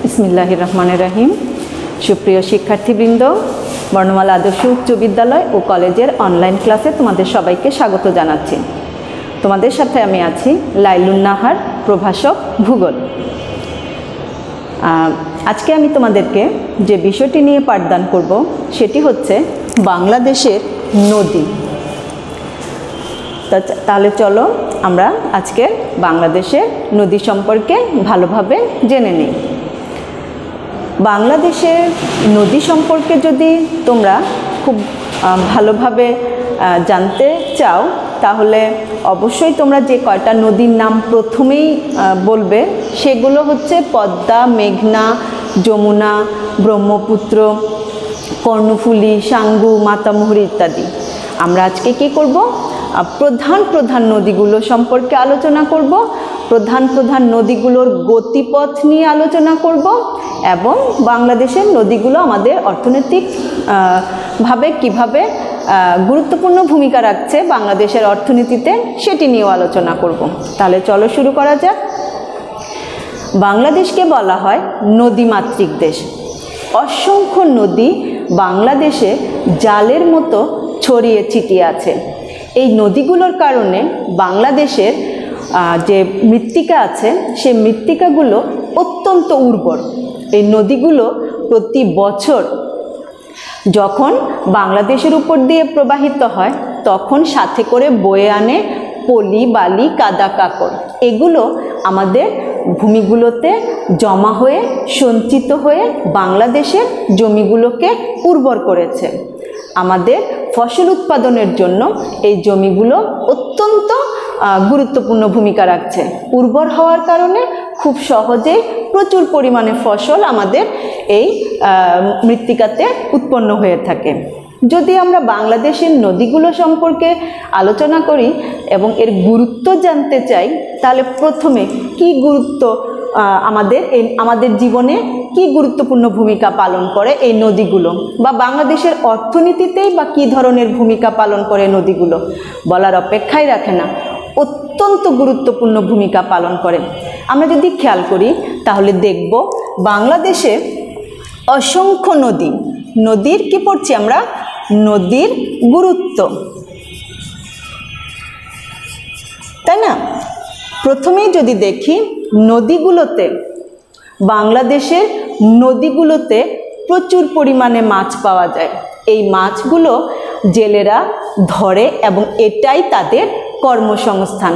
বিসমিল্লাহির রহমানির রহিম। সুপ্রিয় শিক্ষার্থীবৃন্দ, বর্ণমালা আদর্শ উচ্চ বিদ্যালয় ও কলেজের অনলাইন ক্লাসে তোমাদের সবাইকে স্বাগত জানাচ্ছি। তোমাদের সাথে আমি আছি লাইলুন নাহার, প্রভাষক ভূগোল। আজকে আমি তোমাদেরকে যে বিষয়টি নিয়ে পাঠদান করব সেটি হচ্ছে বাংলাদেশের নদী। তাহলে চলো আমরা আজকে বাংলাদেশের নদী সম্পর্কে ভালোভাবে জেনে নিই। বাংলাদেশের নদী সম্পর্কে যদি তোমরা খুব ভালোভাবে জানতে চাও তাহলে অবশ্যই তোমরা যে কয়টা নদীর নাম প্রথমেই বলবে সেগুলো হচ্ছে পদ্মা, মেঘনা, যমুনা, ব্রহ্মপুত্র, কর্ণফুলী, সাঙ্গু, মাতামুহুরী ইত্যাদি। আমরা আজকে কি করব? প্রধান প্রধান নদীগুলো সম্পর্কে আলোচনা করব, প্রধান প্রধান নদীগুলোর গতিপথ নিয়ে আলোচনা করব এবং বাংলাদেশের নদীগুলো আমাদের অর্থনৈতিক ভাবে কিভাবে গুরুত্বপূর্ণ ভূমিকা রাখছে বাংলাদেশের অর্থনীতিতে সেটি নিয়েও আলোচনা করব। তাহলে চলো শুরু করা যাক। বাংলাদেশকে বলা হয় নদীমাতৃক দেশ। অসংখ্য নদী বাংলাদেশে জালের মতো ছড়িয়ে ছিটিয়ে আছে। এই নদীগুলোর কারণে বাংলাদেশের যে মৃত্তিকা আছে সে মৃত্তিকাগুলো অত্যন্ত উর্বর। এই নদীগুলো প্রতি বছর যখন বাংলাদেশের উপর দিয়ে প্রবাহিত হয় তখন সাথে করে বয়ে আনে পলি, বালি, কাদা, কাকড়। এগুলো আমাদের ভূমিগুলোতে জমা হয়ে সঞ্চিত হয়ে বাংলাদেশের জমিগুলোকে উর্বর করেছে। আমাদের ফসল উৎপাদনের জন্য এই জমিগুলো অত্যন্ত গুরুত্বপূর্ণ ভূমিকা রাখছে। উর্বর হওয়ার কারণে খুব সহজেই প্রচুর পরিমাণে ফসল আমাদের এই মৃত্তিকাতে উৎপন্ন হয়ে থাকে। যদি আমরা বাংলাদেশের নদীগুলো সম্পর্কে আলোচনা করি এবং এর গুরুত্ব জানতে চাই তাহলে প্রথমে কি গুরুত্ব আমাদের জীবনে কি গুরুত্বপূর্ণ ভূমিকা পালন করে এই নদীগুলো, বা বাংলাদেশের অর্থনীতিতেই বা কী ধরনের ভূমিকা পালন করে নদীগুলো বলার অপেক্ষাই রাখে না। অত্যন্ত গুরুত্বপূর্ণ ভূমিকা পালন করে। আমরা যদি খেয়াল করি তাহলে দেখব বাংলাদেশে অসংখ্য নদী। নদীর কি পড়ছি আমরা? নদীর গুরুত্ব, তাই না? প্রথমেই যদি দেখি নদীগুলোতে, বাংলাদেশের নদীগুলোতে প্রচুর পরিমাণে মাছ পাওয়া যায়। এই মাছগুলো জেলেরা ধরে এবং এটাই তাদের কর্মসংস্থান।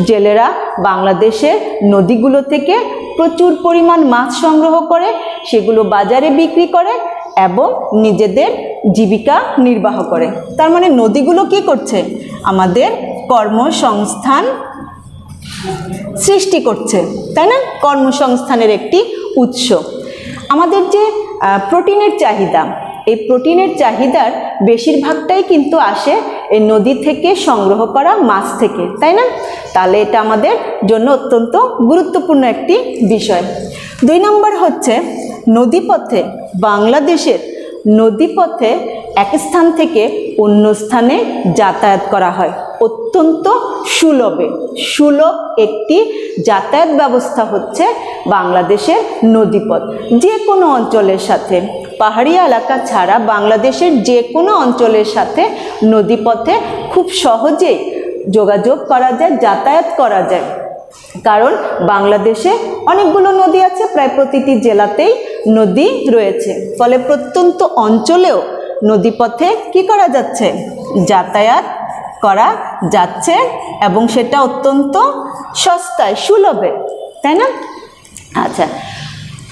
জেলেরা বাংলাদেশের নদীগুলো থেকে প্রচুর পরিমাণ মাছ সংগ্রহ করে, সেগুলো বাজারে বিক্রি করে এবং নিজেদের জীবিকা নির্বাহ করে। তার মানে নদীগুলো কি করছে? আমাদের কর্মসংস্থান সৃষ্টি করছে, তাই না? কর্মসংস্থানের একটি উৎস। আমাদের যে প্রোটিনের চাহিদা, এই প্রোটিনের চাহিদার বেশিরভাগটাই কিন্তু আসে এই নদী থেকে সংগ্রহ করা মাছ থেকে, তাই না? তাহলে এটা আমাদের জন্য অত্যন্ত গুরুত্বপূর্ণ একটি বিষয়। 2 নম্বর হচ্ছে নদীপথে। বাংলাদেশের নদীপথে এক স্থান থেকে অন্য স্থানে যাতায়াত করা হয় অত্যন্ত সুলভে। সুলভ একটি যাতায়াত ব্যবস্থা হচ্ছে বাংলাদেশের নদীপথ। যে কোনো অঞ্চলের সাথে, পাহাড়ি এলাকা ছাড়া বাংলাদেশের যে কোনো অঞ্চলের সাথে নদীপথে খুব সহজেই যোগাযোগ করা যায়, যাতায়াত করা যায়। কারণ বাংলাদেশে অনেকগুলো নদী আছে, প্রায় প্রতিটি জেলাতেই নদী রয়েছে। ফলে প্রত্যন্ত অঞ্চলেও নদীপথে কি করা যাচ্ছে? যাতায়াত করা যাচ্ছে এবং সেটা অত্যন্ত সস্তায়, সুলভে, তাই না? আচ্ছা,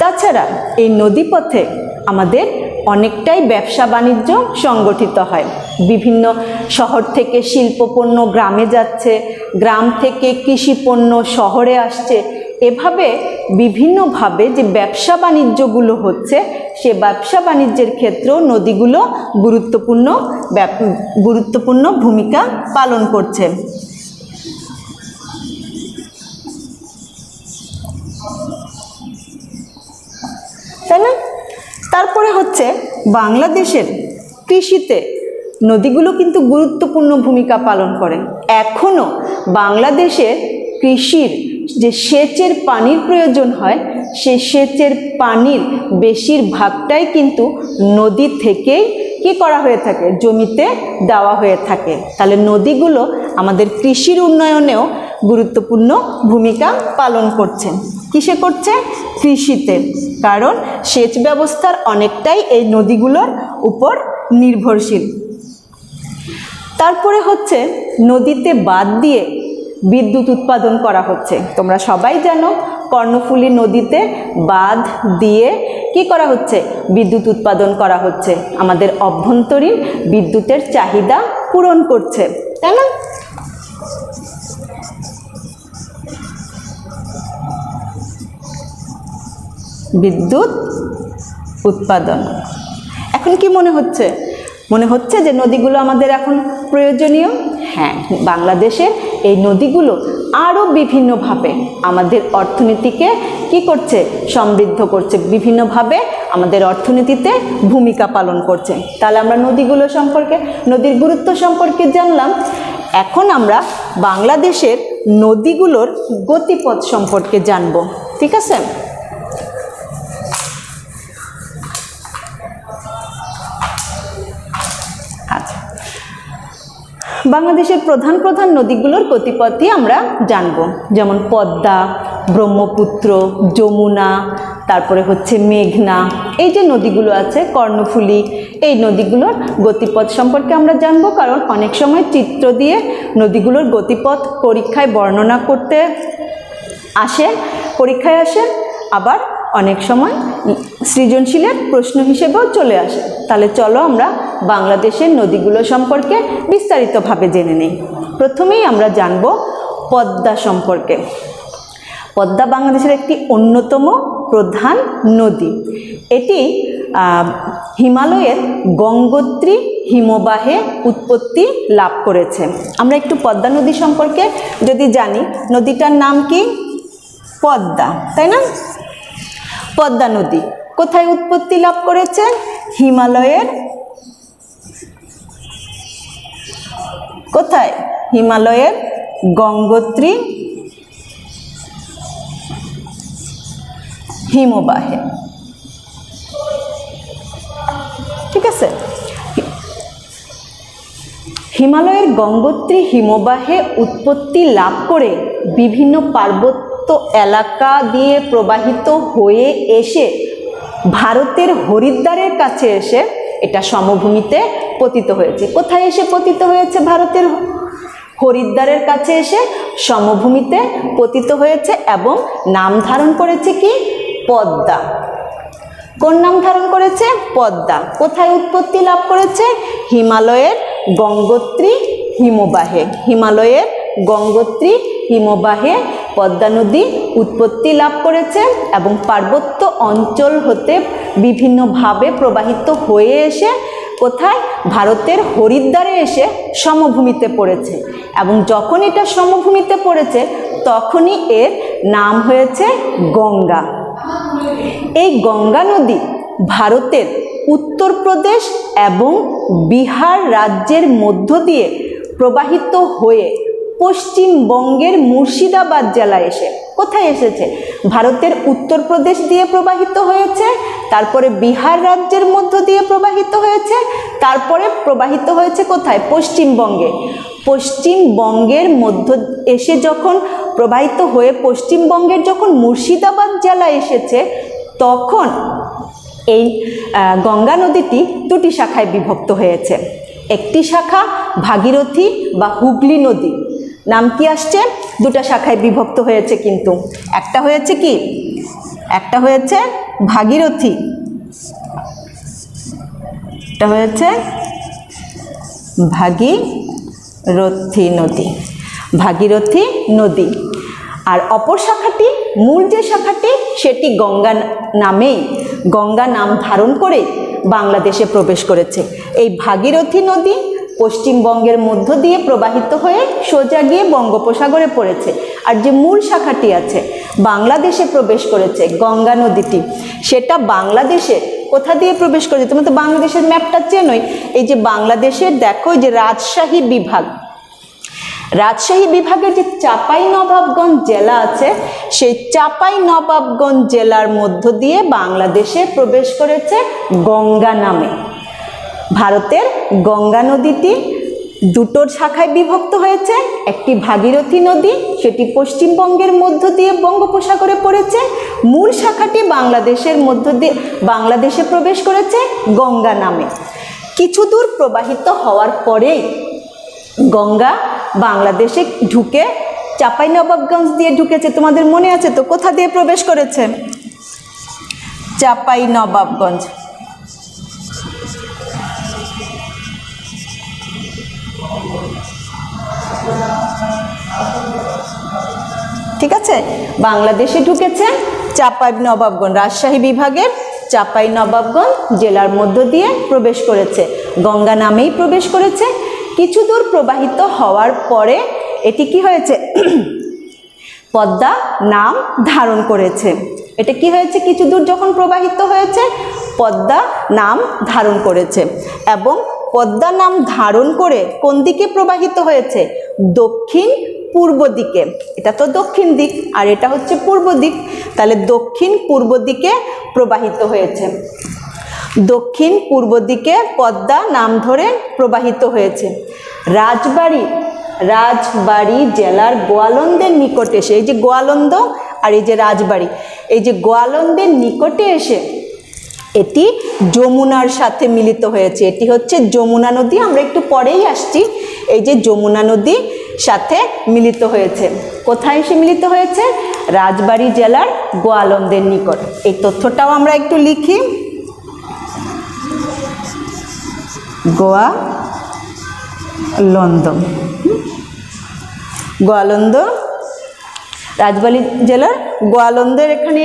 তাছাড়া এই নদীপথে আমাদের অনেকটাই ব্যবসা বাণিজ্য সংগঠিত হয়। বিভিন্ন শহর থেকে শিল্পপণ্য গ্রামে যাচ্ছে, গ্রাম থেকে কৃষিপণ্য শহরে আসছে। এভাবে বিভিন্নভাবে যে ব্যবসা বাণিজ্যগুলো হচ্ছে সে ব্যবসা বাণিজ্যের ক্ষেত্রেও নদীগুলো গুরুত্বপূর্ণ ভূমিকা পালন করছে। তাই না? তারপরে হচ্ছে বাংলাদেশের কৃষিতে নদীগুলো কিন্তু গুরুত্বপূর্ণ ভূমিকা পালন করে। এখনও বাংলাদেশের কৃষির যে সেচের পানির প্রয়োজন হয় সেই সেচের পানির বেশিরভাগটাই কিন্তু নদী থেকেই কি করা হয়ে থাকে, জমিতে দেওয়া হয়ে থাকে। তাহলে নদীগুলো আমাদের কৃষির উন্নয়নেও গুরুত্বপূর্ণ ভূমিকা পালন করছে। কিসে করছে? কৃষিতে, কারণ সেচ ব্যবস্থার অনেকটাই এই নদীগুলোর উপর নির্ভরশীল। তারপরে হচ্ছে নদীতে বাঁধ দিয়ে বিদ্যুৎ উৎপাদন করা হচ্ছে। তোমরা সবাই জানো কর্ণফুলী নদীতে বাঁধ দিয়ে কি করা হচ্ছে, বিদ্যুৎ উৎপাদন করা হচ্ছে, আমাদের অভ্যন্তরীণ বিদ্যুতের চাহিদা পূরণ করছে, তাই না? বিদ্যুৎ উৎপাদন। এখন কি মনে হচ্ছে? মনে হচ্ছে যে নদীগুলো আমাদের এখন প্রয়োজনীয়। হ্যাঁ, বাংলাদেশের এই নদীগুলো আরও বিভিন্নভাবে আমাদের অর্থনীতিকে কি করছে, সমৃদ্ধ করছে, বিভিন্নভাবে আমাদের অর্থনীতিতে ভূমিকা পালন করছে। তাহলে আমরা নদীগুলো সম্পর্কে, নদীর গুরুত্ব সম্পর্কে জানলাম। এখন আমরা বাংলাদেশের নদীগুলোর গতিপথ সম্পর্কে জানব, ঠিক আছে? বাংলাদেশের প্রধান প্রধান নদীগুলোর গতিপথই আমরা জানব, যেমন পদ্মা, ব্রহ্মপুত্র, যমুনা, তারপরে হচ্ছে মেঘনা, এই যে নদীগুলো আছে, কর্ণফুলী, এই নদীগুলোর গতিপথ সম্পর্কে আমরা জানব। কারণ অনেক সময় চিত্র দিয়ে নদীগুলোর গতিপথ পরীক্ষায় বর্ণনা করতে পরীক্ষায় আসে, আবার অনেক সময় সৃজনশীলের প্রশ্ন হিসেবেও চলে আসে। তাহলে চলো আমরা বাংলাদেশের নদীগুলো সম্পর্কে বিস্তারিতভাবে জেনে নিই। প্রথমেই আমরা জানব পদ্মা সম্পর্কে। পদ্মা বাংলাদেশের একটি অন্যতম প্রধান নদী। এটি হিমালয়ের গঙ্গোত্রী হিমবাহে উৎপত্তি লাভ করেছে। আমরা একটু পদ্মা নদী সম্পর্কে যদি জানি, নদীটার নাম কি? পদ্মা, তাই না? পদ্মা নদী কোথায় উৎপত্তি লাভ করেছে? হিমালয়ের কোথায়? হিমালয়ের গঙ্গোত্রী হিমবাহে, ঠিক আছে? হিমালয়ের গঙ্গোত্রী হিমবাহে উৎপত্তি লাভ করে বিভিন্ন পার্বত্য এলাকা দিয়ে প্রবাহিত হয়ে এসে ভারতের হরিদ্বারের কাছে এসে এটা সমভূমিতে পতিত হয়েছে। কোথায় এসে পতিত হয়েছে? ভারতের হরিদ্বারের কাছে এসে সমভূমিতে পতিত হয়েছে এবং নাম ধারণ করেছে কি? পদ্মা। কোন নাম ধারণ করেছে? পদ্মা। কোথায় উৎপত্তি লাভ করেছে? হিমালয়ের গঙ্গোত্রী হিমবাহে। হিমালয়ের গঙ্গোত্রী হিমবাহে পদ্মা নদী উৎপত্তি লাভ করেছে এবং পার্বত্য অঞ্চল হতে বিভিন্নভাবে প্রবাহিত হয়ে এসে কোথায়? ভারতের হরিদ্বারে এসে সমভূমিতে পড়েছে এবং যখন এটা সমভূমিতে পড়েছে তখনই এর নাম হয়েছে গঙ্গা। এই গঙ্গা নদী ভারতের উত্তরপ্রদেশ এবং বিহার রাজ্যের মধ্য দিয়ে প্রবাহিত হয়ে পশ্চিমবঙ্গের মুর্শিদাবাদ জেলায় এসে কোথায় এসেছে? ভারতের উত্তরপ্রদেশ দিয়ে প্রবাহিত হয়েছে, তারপরে বিহার রাজ্যের মধ্য দিয়ে প্রবাহিত হয়েছে, তারপরে প্রবাহিত হয়েছে কোথায়? পশ্চিমবঙ্গে। পশ্চিমবঙ্গের মধ্য এসে যখন প্রবাহিত হয়ে পশ্চিমবঙ্গের যখন মুর্শিদাবাদ জেলা এসেছে, তখন এই গঙ্গা নদীটি দুটি শাখায় বিভক্ত হয়েছে। একটি শাখা ভাগীরথী বা হুগলি নদী, নাম কি আসছে? দুটা শাখায় বিভক্ত হয়েছে, কিন্তু একটা হয়েছে কি? একটা হয়েছে ভাগীরথী, এটা হয়েছে ভাগীরথী নদী, ভাগীরথী নদী। আর অপর শাখাটি, মূল যে শাখাটি, সেটি গঙ্গা নামেই, গঙ্গা নাম ধারণ করে বাংলাদেশে প্রবেশ করেছে। এই ভাগীরথী নদী পশ্চিমবঙ্গের মধ্য দিয়ে প্রবাহিত হয়ে সোজা গিয়ে বঙ্গোপসাগরে পড়েছে। আর যে মূল শাখাটি আছে বাংলাদেশে প্রবেশ করেছে, গঙ্গা নদীটি, সেটা বাংলাদেশে কোথা দিয়ে প্রবেশ করেছে? তোমরা তো বাংলাদেশের ম্যাপটা চেনোই। এই যে বাংলাদেশের দেখো, যে রাজশাহী বিভাগ, রাজশাহী বিভাগের যে চাঁপাইনবাবগঞ্জ জেলা আছে, সেই চাঁপাইনবাবগঞ্জ জেলার মধ্য দিয়ে বাংলাদেশে প্রবেশ করেছে গঙ্গা নামে। ভারতের গঙ্গা নদীটি দুটো শাখায় বিভক্ত হয়েছে। একটি ভাগীরথী নদী, সেটি পশ্চিমবঙ্গের মধ্য দিয়ে বঙ্গোপসাগরে পড়েছে। মূল শাখাটি বাংলাদেশে প্রবেশ করেছে গঙ্গা নামে। কিছু দূর প্রবাহিত হওয়ার পরেই গঙ্গা বাংলাদেশে ঢুকে চাঁপাইনবাবগঞ্জ দিয়ে ঢুকেছে। তোমাদের মনে আছে তো কোথা দিয়ে প্রবেশ করেছে? চাঁপাইনবাবগঞ্জ। ঠিক আছে, বাংলাদেশে ঢুকেছে চাঁপাইনবাবগঞ্জ, রাজশাহী বিভাগের চাঁপাইনবাবগঞ্জ জেলার মধ্য দিয়ে প্রবেশ করেছে, গঙ্গা নামেই প্রবেশ করেছে। কিছু দূর প্রবাহিত হওয়ার পরে এটি কি হয়েছে? পদ্মা নাম ধারণ করেছে। এটা কি হয়েছে? কিছু দূর যখন প্রবাহিত হয়েছে পদ্মা নাম ধারণ করেছে, এবং পদ্মা নাম ধারণ করে কোন দিকে প্রবাহিত হয়েছে? দক্ষিণ পূর্ব দিকে। এটা তো দক্ষিণ দিক আর এটা হচ্ছে পূর্ব দিক, তাহলে দক্ষিণ পূর্ব দিকে প্রবাহিত হয়েছে। দক্ষিণ পূর্ব দিকে পদ্মা নাম ধরে প্রবাহিত হয়েছে। রাজবাড়ী জেলার গোয়ালন্দের নিকটে এসে, এই যে গোয়ালন্দ আর এই যে রাজবাড়ী, এই যে গোয়ালন্দের নিকটে এসে এটি যমুনার সাথে মিলিত হয়েছে। এটি হচ্ছে যমুনা নদী, আমরা একটু পরেই আসছি। এই যে যমুনা নদী সাথে মিলিত হয়েছে। কোথায় এসে মিলিত হয়েছে? রাজবাড়ী জেলার গোয়ালন্দের নিকট। এই তথ্যটাও আমরা একটু লিখি। গোয়ালন্দ, রাজবাড়ী জেলার গোয়ালন্দের এখানে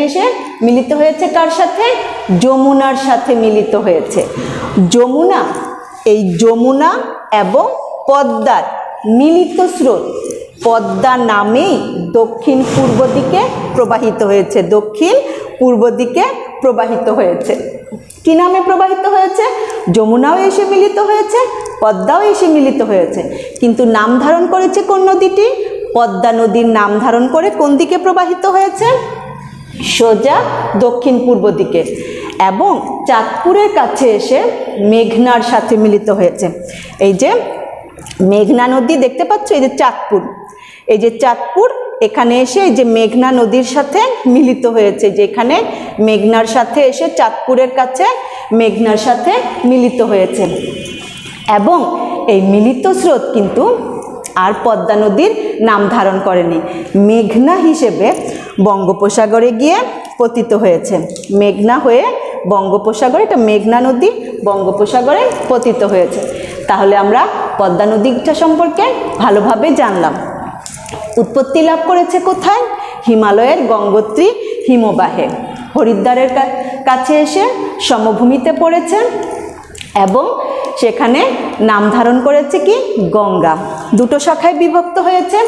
এসে মিলিত হয়েছে। কার সাথে? যমুনার সাথে মিলিত হয়েছে। যমুনা, এই যমুনা এবং পদ্মার মিলিত স্রোত পদ্মা নামেই দক্ষিণ পূর্ব দিকে প্রবাহিত হয়েছে। দক্ষিণ পূর্ব দিকে প্রবাহিত হয়েছে। কি নামে প্রবাহিত হয়েছে? যমুনাও এসে মিলিত হয়েছে, পদ্মাও এসে মিলিত হয়েছে, কিন্তু নাম ধারণ করেছে কোন নদীটি? পদ্মা নদীর নাম ধারণ করে কোন দিকে প্রবাহিত হয়েছে? সোজা দক্ষিণ পূর্ব দিকে, এবং চাঁদপুরের কাছে এসে মেঘনার সাথে মিলিত হয়েছে। এই যে মেঘনা নদী দেখতে পাচ্ছ, এই যে চাঁদপুর, এই যে চাঁদপুর এখানে এসে এই যে মেঘনা নদীর সাথে মিলিত হয়েছে। যে এখানে মেঘনার সাথে এসে চাঁদপুরের কাছে মেঘনার সাথে মিলিত হয়েছে, এবং এই মিলিত স্রোত কিন্তু আর পদ্মা নদীর নাম ধারণ করেনি। মেঘনা হিসেবে বঙ্গোপসাগরে গিয়ে পতিত হয়েছে। মেঘনা হয়ে বঙ্গোপসাগরে, এটা মেঘনা নদী বঙ্গোপসাগরে পতিত হয়েছে। তাহলে আমরা পদ্মা নদীটা সম্পর্কে ভালোভাবে জানলাম। উৎপত্তি লাভ করেছে কোথায়? হিমালয়ের গঙ্গোত্রী হিমবাহে হরিদ্বারের কাছে এসে সমভূমিতে পড়েছে, এবং সেখানে নাম ধারণ করেছে কি? গঙ্গা। দুটো শাখায় বিভক্ত হয়েছে,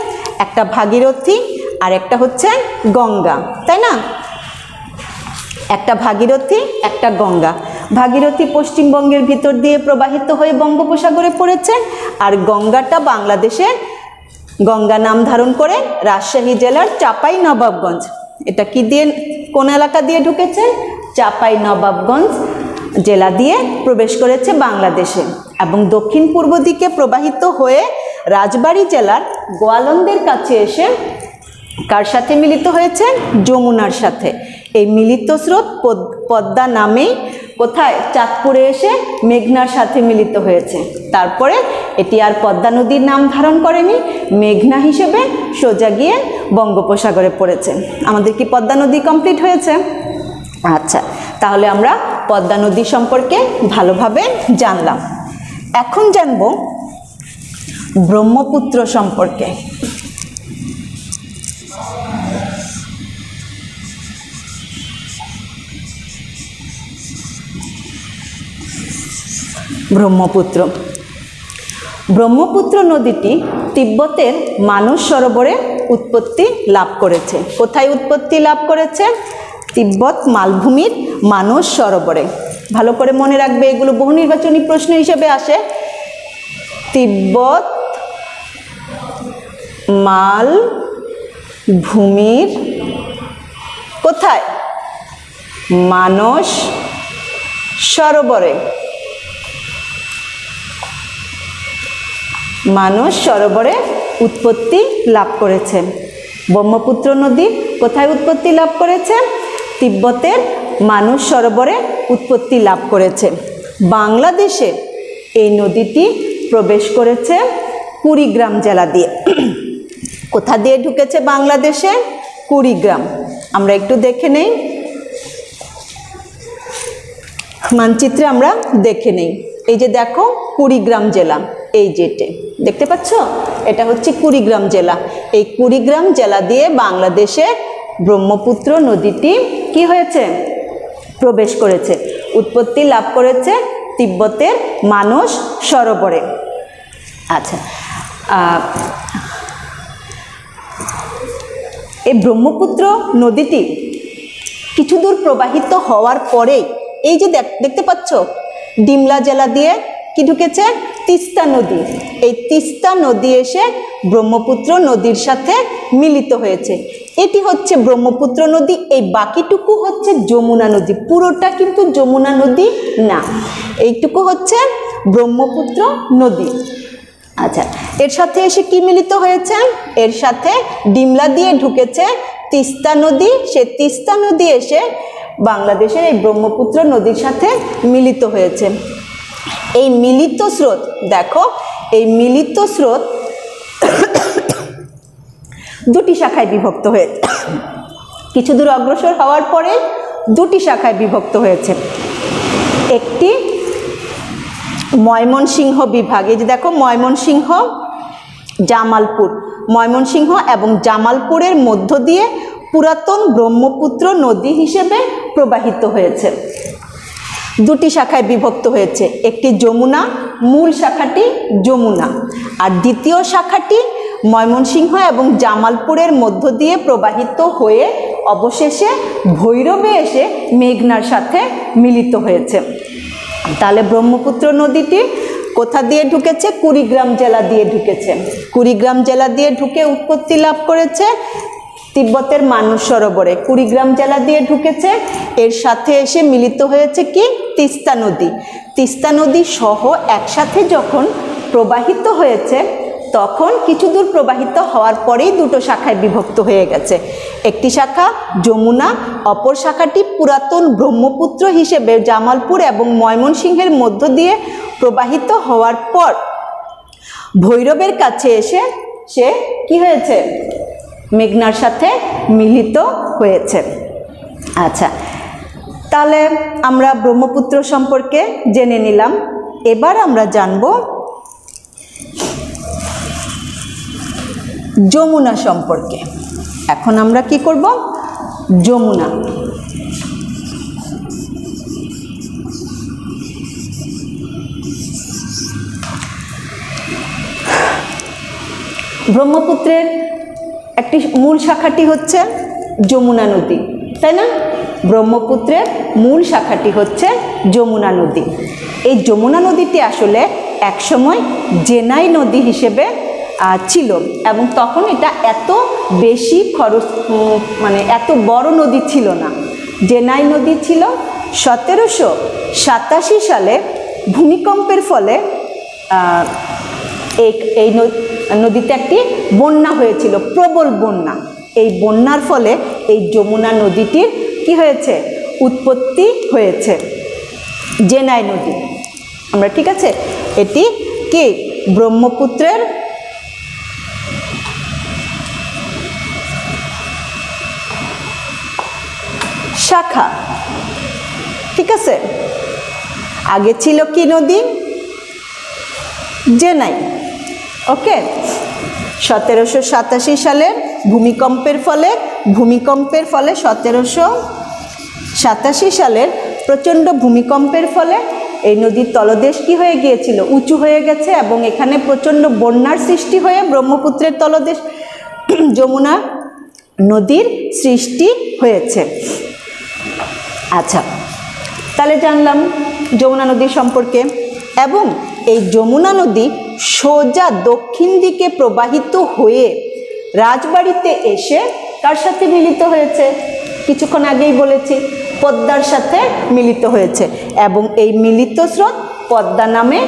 একটা ভাগীরথী আর একটা হচ্ছে গঙ্গা, তাই না? একটা ভাগীরথী, একটা গঙ্গা। ভাগীরথী পশ্চিমবঙ্গের ভিতর দিয়ে প্রবাহিত হয়ে বঙ্গোপসাগরে পড়েছে, আর গঙ্গাটা বাংলাদেশে গঙ্গা নাম ধারণ করে রাজশাহী জেলার চাঁপাইনবাবগঞ্জ, এটা কি দিয়ে, কোন এলাকা দিয়ে ঢুকেছে? চাঁপাইনবাবগঞ্জ জেলা দিয়ে প্রবেশ করেছে বাংলাদেশে, এবং দক্ষিণ পূর্ব দিকে প্রবাহিত হয়ে রাজবাড়ী জেলার গোয়ালন্দের কাছে এসে কার সাথে মিলিত হয়েছে? যমুনার সাথে। এই মিলিত স্রোত পদ্মা নামেই কোথায়? চাঁদপুরে এসে মেঘনার সাথে মিলিত হয়েছে। তারপরে এটি আর পদ্মা নদীর নাম ধারণ করেনি, মেঘনা হিসেবে সোজা গিয়ে বঙ্গোপসাগরে পড়েছে। আমাদের কি পদ্মা নদী কমপ্লিট হয়েছে? আচ্ছা, তাহলে আমরা পদ্মা নদী সম্পর্কে ভালোভাবে জানলাম। এখন জানব ব্রহ্মপুত্র সম্পর্কে। ব্রহ্মপুত্র নদীটি তিব্বতের মানস সরোবরে উৎপত্তি লাভ করেছে। কোথায় উৎপত্তি লাভ করেছে? তিব্বত মালভূমির মানস সরোবরে। ভালো করে মনে রাখবে, এগুলো বহু নির্বাচনী প্রশ্ন হিসেবে আসে। তিব্বত মাল ভূমির কোথায়? মানস সরোবরে। মানস সরোবরে উৎপত্তি লাভ করেছে। ব্রহ্মপুত্র নদী কোথায় উৎপত্তি লাভ করেছে? তিব্বতের মানস সরোবরে উৎপত্তি লাভ করেছে। বাংলাদেশে এই নদীটি প্রবেশ করেছে কুড়িগ্রাম জেলা দিয়ে। কোথা দিয়ে ঢুকেছে বাংলাদেশে? কুড়িগ্রাম। আমরা একটু দেখে নেই, মানচিত্রে আমরা দেখে নেই। এই যে দেখো কুড়িগ্রাম জেলা, এই যেটে দেখতে পাচ্ছ, এটা হচ্ছে কুড়িগ্রাম জেলা। এই কুড়িগ্রাম জেলা দিয়ে বাংলাদেশে ব্রহ্মপুত্র নদীটি কি হয়েছে? প্রবেশ করেছে, উৎপত্তি লাভ করেছে তিব্বতের মানস সরোবরে। আচ্ছা, এই ব্রহ্মপুত্র নদীটি কিছু দূর প্রবাহিত হওয়ার পরেই এই যে দেখতে পাচ্ছ ডিমলা জেলা দিয়ে কি ঢুকেছে? তিস্তা নদী। এই তিস্তা নদী এসে ব্রহ্মপুত্র নদীর সাথে মিলিত হয়েছে। এটি হচ্ছে ব্রহ্মপুত্র নদী। এই বাকিটুকু হচ্ছে যমুনা নদী, পুরোটা কিন্তু যমুনা নদী না, এইটুকু হচ্ছে ব্রহ্মপুত্র নদী। আচ্ছা, এর সাথে এসে কি মিলিত হয়েছে? এর সাথে ডিমলা দিয়ে ঢুকেছে তিস্তা নদী। সে তিস্তা নদী এসে বাংলাদেশের এই ব্রহ্মপুত্র নদীর সাথে মিলিত হয়েছে। এই মিলিত স্রোত দেখো, এই মিলিত স্রোত দুটি শাখায় বিভক্ত হয়েছে। কিছু দূর অগ্রসর হওয়ার পরে দুটি শাখায় বিভক্ত হয়েছে। একটি ময়মনসিংহ বিভাগ, এই যে দেখো ময়মনসিংহ, জামালপুর, ময়মনসিংহ এবং জামালপুরের মধ্য দিয়ে পুরাতন ব্রহ্মপুত্র নদী হিসেবে প্রবাহিত হয়েছে। দুটি শাখায় বিভক্ত হয়েছে, একটি যমুনা, মূল শাখাটি যমুনা, আর দ্বিতীয় শাখাটি ময়মনসিংহ এবং জামালপুরের মধ্য দিয়ে প্রবাহিত হয়ে অবশেষে ভৈরবে এসে মেঘনার সাথে মিলিত হয়েছে। তাহলে ব্রহ্মপুত্র নদীটি কোথা দিয়ে ঢুকেছে? কুড়িগ্রাম জেলা দিয়ে ঢুকেছে। কুড়িগ্রাম জেলা দিয়ে ঢুকে উৎপত্তি লাভ করেছে তিব্বতের মানস সরোবরে। কুড়িগ্রাম জেলা দিয়ে ঢুকেছে, এর সাথে এসে মিলিত হয়েছে কি? তিস্তা নদী। তিস্তা নদী সহ একসাথে যখন প্রবাহিত হয়েছে তখন কিছু দূর প্রবাহিত হওয়ার পরেই দুটো শাখায় বিভক্ত হয়ে গেছে। একটি শাখা যমুনা, অপর শাখাটি পুরাতন ব্রহ্মপুত্র হিসেবে জামালপুর এবং ময়মনসিংহের মধ্য দিয়ে প্রবাহিত হওয়ার পর ভৈরবের কাছে এসে সে কি হয়েছে? মেঘনার সাথে মিলিত হয়েছে। আচ্ছা, তাহলে আমরা ব্রহ্মপুত্র সম্পর্কে জেনে নিলাম। এবার আমরা জানব যমুনা সম্পর্কে। এখন আমরা কি করব? যমুনা। ব্রহ্মপুত্রের একটি মূল শাখাটি হচ্ছে যমুনা নদী, তাই না? ব্রহ্মপুত্রের মূল শাখাটি হচ্ছে যমুনা নদী। এই যমুনা নদীটি আসলে একসময় জেনাই নদী হিসেবে ছিল এবং তখন এটা এত বেশি খরচ এত বড় নদী ছিল না। জেনাই নদী ছিল। 1787 সালে ভূমিকম্পের ফলে এই নদীতে একটি বন্যা হয়েছিল, প্রবল বন্যা। এই বন্যার ফলে এই যমুনা নদীটির কি হয়েছে? উৎপত্তি হয়েছে, জেনাই নদী। আমরা ঠিক আছে, এটি কি ব্রহ্মপুত্রের শাখা, ঠিক আছে। আগে ছিল কি নদী? জেনাই। ওকে, 1787 সালের ভূমিকম্পের ফলে 1787 সালের প্রচণ্ড ভূমিকম্পের ফলে এই নদীর তলদেশ কি হয়ে গিয়েছিল? উঁচু হয়ে গেছে এবং এখানে প্রচণ্ড বন্যার সৃষ্টি হয়ে ব্রহ্মপুত্রের তলদেশ যমুনা নদীর সৃষ্টি হয়েছে। আচ্ছা, তাহলে জানলাম যমুনা নদী সম্পর্কে। এবং এই যমুনা নদী সোজা দক্ষিণ দিকে প্রবাহিত হয়ে রাজবাড়িতে এসে কার সাথে মিলিত হয়েছে? কিছুক্ষণ আগেই বলেছি, পদ্মার সাথে মিলিত হয়েছে। এবং এই মিলিত স্রোত পদ্মা নামে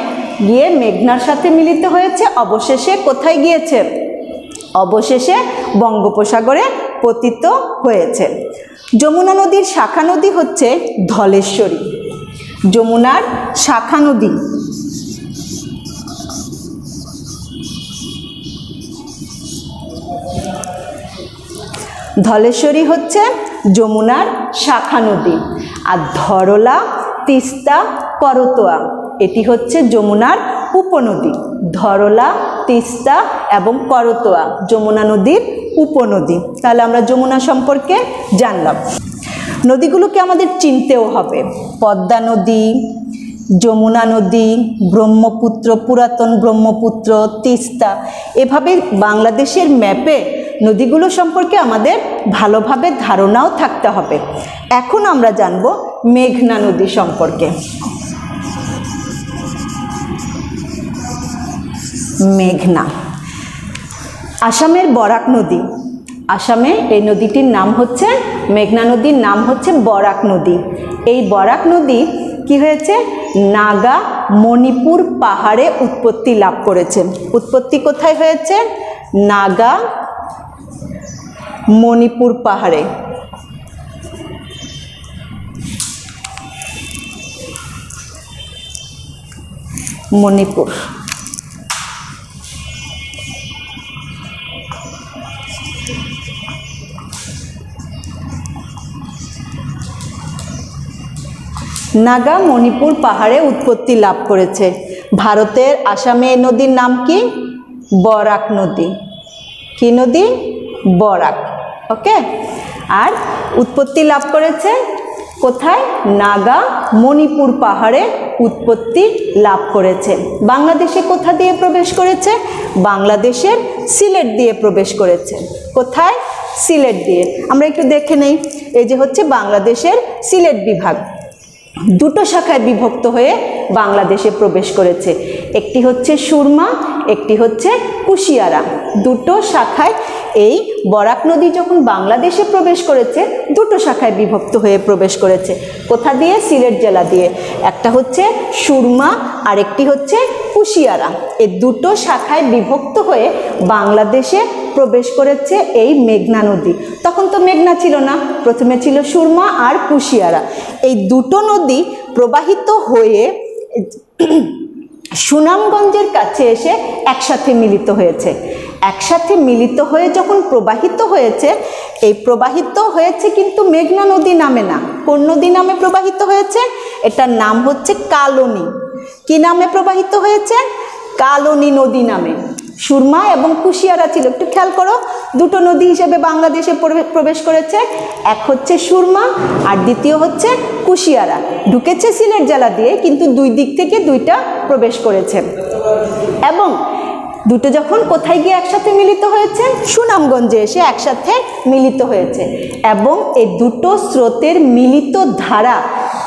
গিয়ে মেঘনার সাথে মিলিত হয়েছে। অবশেষে কোথায় গিয়েছে? অবশেষে বঙ্গোপসাগরে পতিত হয়েছে। যমুনা নদীর শাখা নদী হচ্ছে ধলেশ্বরী। যমুনার শাখা নদী ধলেশ্বরী হচ্ছে যমুনার শাখা নদী। আর ধরলা, তিস্তা, করতোয়া এটি হচ্ছে যমুনার উপনদী। ধরলা, তিস্তা এবং করতোয়া যমুনা নদীর উপনদী। তাহলে আমরা যমুনা সম্পর্কে জানলাম। নদীগুলোকে আমাদের চিনতেও হবে। পদ্মা নদী, যমুনা নদী, ব্রহ্মপুত্র, পুরাতন ব্রহ্মপুত্র, তিস্তা, এভাবে বাংলাদেশের ম্যাপে নদীগুলো সম্পর্কে আমাদের ভালোভাবে ধারণাও থাকতে হবে। এখন আমরা জানব মেঘনা নদী সম্পর্কে। মেঘনা আসামের বরাক নদী। আসামে এই নদীটির নাম হচ্ছে, মেঘনা নদীর নাম হচ্ছে বরাক নদী। এই বরাক নদী কি হয়েছে? নাগা মণিপুর পাহাড়ে উৎপত্তি লাভ করেছে। উৎপত্তি কোথায় হয়েছে? নাগা মণিপুর পাহাড়ে। মণিপুর। নাগা মণিপুর পাহাড়ে উৎপত্তি লাভ করেছে। ভারতের আসামে এই নদীর নাম কি? বরাক নদী। কি নদী? বরাক। ওকে। আর উৎপত্তি লাভ করেছে কোথায়? নাগা মণিপুর পাহাড়ে উৎপত্তি লাভ করেছে। বাংলাদেশে কোথা দিয়ে প্রবেশ করেছে? বাংলাদেশের সিলেট দিয়ে প্রবেশ করেছে। কোথায়? সিলেট দিয়ে। আমরা একটু দেখে নেই। এই যে হচ্ছে বাংলাদেশের সিলেট বিভাগ। দুটো শাখায় বিভক্ত হয়ে বাংলাদেশে প্রবেশ করেছে। একটি হচ্ছে সুরমা, একটি হচ্ছে কুশিয়ারা। দুটো শাখায় এই বরাক নদী যখন বাংলাদেশে প্রবেশ করেছে, দুটো শাখায় বিভক্ত হয়ে প্রবেশ করেছে। কোথা দিয়ে? সিলেট জেলা দিয়ে। একটা হচ্ছে সুরমা আর একটি হচ্ছে কুশিয়ারা। এই দুটো শাখায় বিভক্ত হয়ে বাংলাদেশে প্রবেশ করেছে এই মেঘনা নদী। তখন তো মেঘনা ছিল না, প্রথমে ছিল সুরমা আর কুশিয়ারা। এই দুটো নদী প্রবাহিত হয়ে সুনামগঞ্জের কাছে এসে একসাথে মিলিত হয়েছে। একসাথে মিলিত হয়ে যখন প্রবাহিত হয়েছে, এই প্রবাহিত হয়েছে কিন্তু মেঘনা নদী নামে না। কোন নদী নামে প্রবাহিত হয়েছে? এটার নাম হচ্ছে কালনী। কি নামে প্রবাহিত হয়েছে? কালনী নদী নামে। সুরমা এবং কুশিয়ারা ছিল, একটু খেয়াল করো, দুটো নদী হিসেবে বাংলাদেশে প্রবেশ করেছে। এক হচ্ছে সুরমা আর দ্বিতীয় হচ্ছে কুশিয়ারা। ঢুকেছে সিলেট জেলা দিয়ে, কিন্তু দুই দিক থেকে দুইটা প্রবেশ করেছে। এবং দুটো যখন কোথায় গিয়ে একসাথে মিলিত হয়েছে? সুনামগঞ্জে এসে একসাথে মিলিত হয়েছে। এবং এই দুটো স্রোতের মিলিত ধারা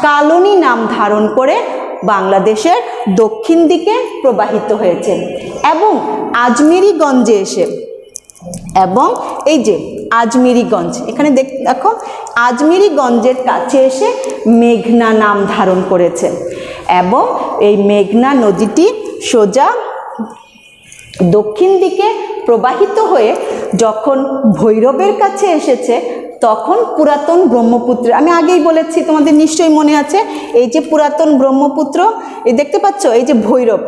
কালনী নাম ধারণ করে বাংলাদেশের দক্ষিণ দিকে প্রবাহিত হয়েছে। এবং আজমিরিগঞ্জে এসে, এবং এই যে আজমিরিগঞ্জ, এখানে দেখো আজমিরিগঞ্জের কাছে এসে মেঘনা নাম ধারণ করেছে। এবং এই মেঘনা নদীটি সোজা দক্ষিণ দিকে প্রবাহিত হয়ে যখন ভৈরবের কাছে এসেছে, তখন পুরাতন ব্রহ্মপুত্র, আমি আগেই বলেছি, তোমাদের নিশ্চয়ই মনে আছে, এই যে পুরাতন ব্রহ্মপুত্র, এই দেখতে পাচ্ছ, এই যে ভৈরব,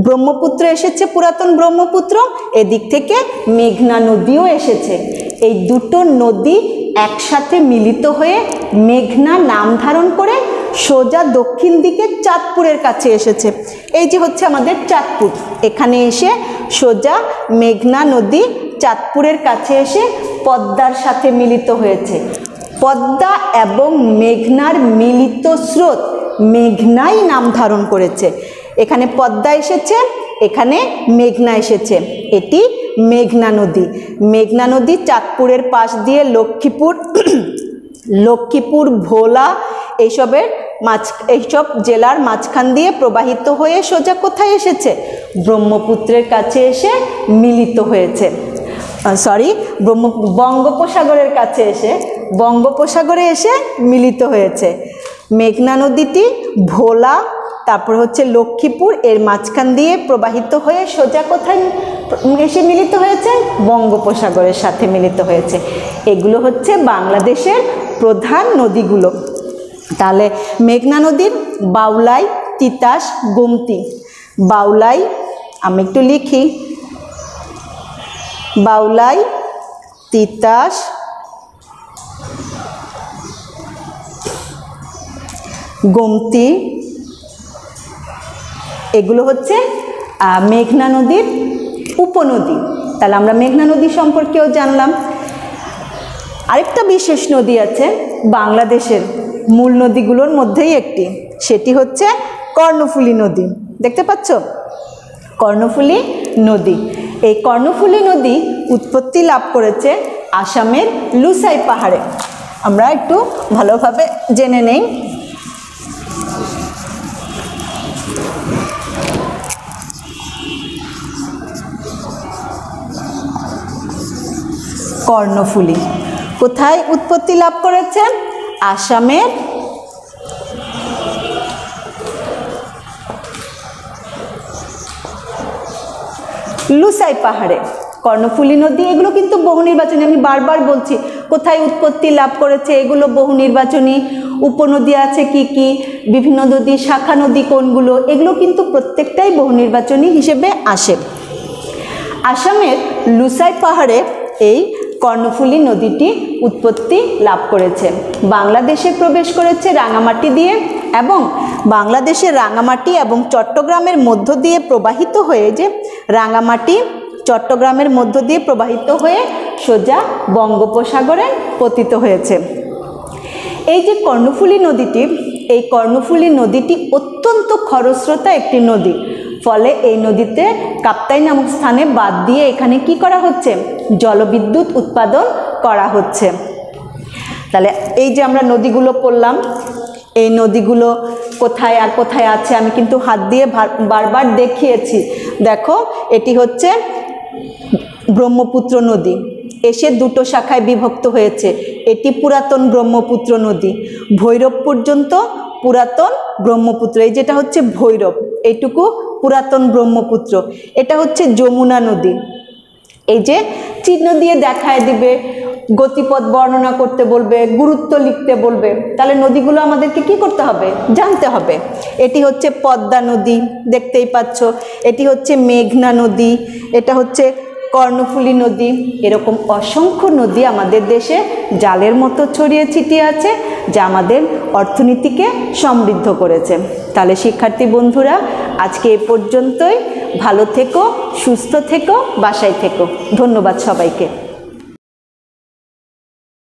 ব্রহ্মপুত্র এসেছে, পুরাতন ব্রহ্মপুত্র, এদিক থেকে মেঘনা নদীও এসেছে। এই দুটো নদী একসাথে মিলিত হয়ে মেঘনা নাম ধারণ করে সোজা দক্ষিণ দিকে চাঁদপুরের কাছে এসেছে। এই যে হচ্ছে আমাদের চাঁদপুর, এখানে এসে সোজা মেঘনা নদী চাঁদপুরের কাছে এসে পদ্মার সাথে মিলিত হয়েছে। পদ্মা এবং মেঘনার মিলিত স্রোত মেঘনাই নাম ধারণ করেছে। এখানে পদ্মা এসেছে, এখানে মেঘনা এসেছে, এটি মেঘনা নদী। মেঘনা নদী চাঁদপুরের পাশ দিয়ে লক্ষ্মীপুর, ভোলা এইসবের এইসব জেলার মাঝখান দিয়ে প্রবাহিত হয়ে সোজা কোথায় এসেছে? ব্রহ্মপুত্রের কাছে এসে মিলিত হয়েছে। বঙ্গোপসাগরের কাছে এসে বঙ্গোপসাগরে এসে মিলিত হয়েছে। মেঘনা নদীটি ভোলা, তারপর হচ্ছে লক্ষ্মীপুর, এর মাঝখান দিয়ে প্রবাহিত হয়ে সোজা কোথায় এসে মিলিত হয়েছে? বঙ্গোপসাগরের সাথে মিলিত হয়েছে। এগুলো হচ্ছে বাংলাদেশের প্রধান নদীগুলো। তাহলে মেঘনা নদীর বাউলাই, তিতাস, গোমতী। বাউলাই, আমি একটু লিখি, বাউলাই, তিতাস, গোমতী, এগুলো হচ্ছে মেঘনা নদীর উপনদী। তাহলে আমরা মেঘনা নদী সম্পর্কেও জানলাম। আরেকটা বিশেষ নদী আছে বাংলাদেশের মূল নদীগুলোর মধ্যেই একটি, সেটি হচ্ছে কর্ণফুলী নদী। দেখতে পাচ্ছ কর্ণফুলী নদী। এই কর্ণফুলী নদী উৎপত্তি লাভ করেছে আসামের লুসাই পাহাড়ে। আমরা একটু ভালোভাবে জেনে নেই। কর্ণফুলী কোথায় উৎপত্তি লাভ করেছে? আসামের লুসাই পাহাড়ে কর্ণফুলী নদী। এগুলো কিন্তু বহু নির্বাচনী, আমি বারবার বলছি কোথায় উৎপত্তি লাভ করেছে, এগুলো বহু নির্বাচনী। উপনদী আছে কি কি, বিভিন্ন নদী, শাখা নদী কোনগুলো, এগুলো কিন্তু প্রত্যেকটাই বহু নির্বাচনী হিসেবে আসে। আসামের লুসাই পাহাড়ে এই কর্ণফুলী নদীটি উৎপত্তি লাভ করেছে। বাংলাদেশে প্রবেশ করেছে রাঙামাটি দিয়ে, এবং বাংলাদেশের রাঙামাটি এবং চট্টগ্রামের মধ্য দিয়ে প্রবাহিত হয়ে, যে রাঙামাটি চট্টগ্রামের মধ্য দিয়ে প্রবাহিত হয়ে সোজা বঙ্গোপসাগরে পতিত হয়েছে। এই যে কর্ণফুলী নদীটি, এই কর্ণফুলী নদীটি অত্যন্ত খরস্রোতা একটি নদী। ফলে এই নদীতে কাপ্তাই নামক স্থানে বাঁধ দিয়ে এখানে কি করা হচ্ছে? জলবিদ্যুৎ উৎপাদন করা হচ্ছে। তাহলে এই যে আমরা নদীগুলো পড়লাম, এই নদীগুলো কোথায় আর কোথায় আছে আমি কিন্তু হাত দিয়ে বারবার দেখিয়েছি। দেখো, এটি হচ্ছে ব্রহ্মপুত্র নদী, এসে দুটো শাখায় বিভক্ত হয়েছে। এটি পুরাতন ব্রহ্মপুত্র নদী, ভৈরব পর্যন্ত পুরাতন ব্রহ্মপুত্র। এই যেটা হচ্ছে ভৈরব, এইটুকু পুরাতন ব্রহ্মপুত্র। এটা হচ্ছে যমুনা নদী। এই যে চিহ্ন দিয়ে দেখায় দিবে, গতিপথ বর্ণনা করতে বলবে, গুরুত্ব লিখতে বলবে, তাহলে নদীগুলো আমাদেরকে কি করতে হবে? জানতে হবে। এটি হচ্ছে পদ্মা নদী, দেখতেই পাচ্ছ। এটি হচ্ছে মেঘনা নদী, এটা হচ্ছে কর্ণফুলী নদী। এরকম অসংখ্য নদী আমাদের দেশে জালের মতো ছড়িয়ে ছিটিয়ে আছে, যা আমাদের অর্থনীতিকে সমৃদ্ধ করেছে। তাহলে শিক্ষার্থী বন্ধুরা, আজকে এ পর্যন্তই। ভালো থেকো, সুস্থ থেকো, বাসায় থেকো। ধন্যবাদ সবাইকে।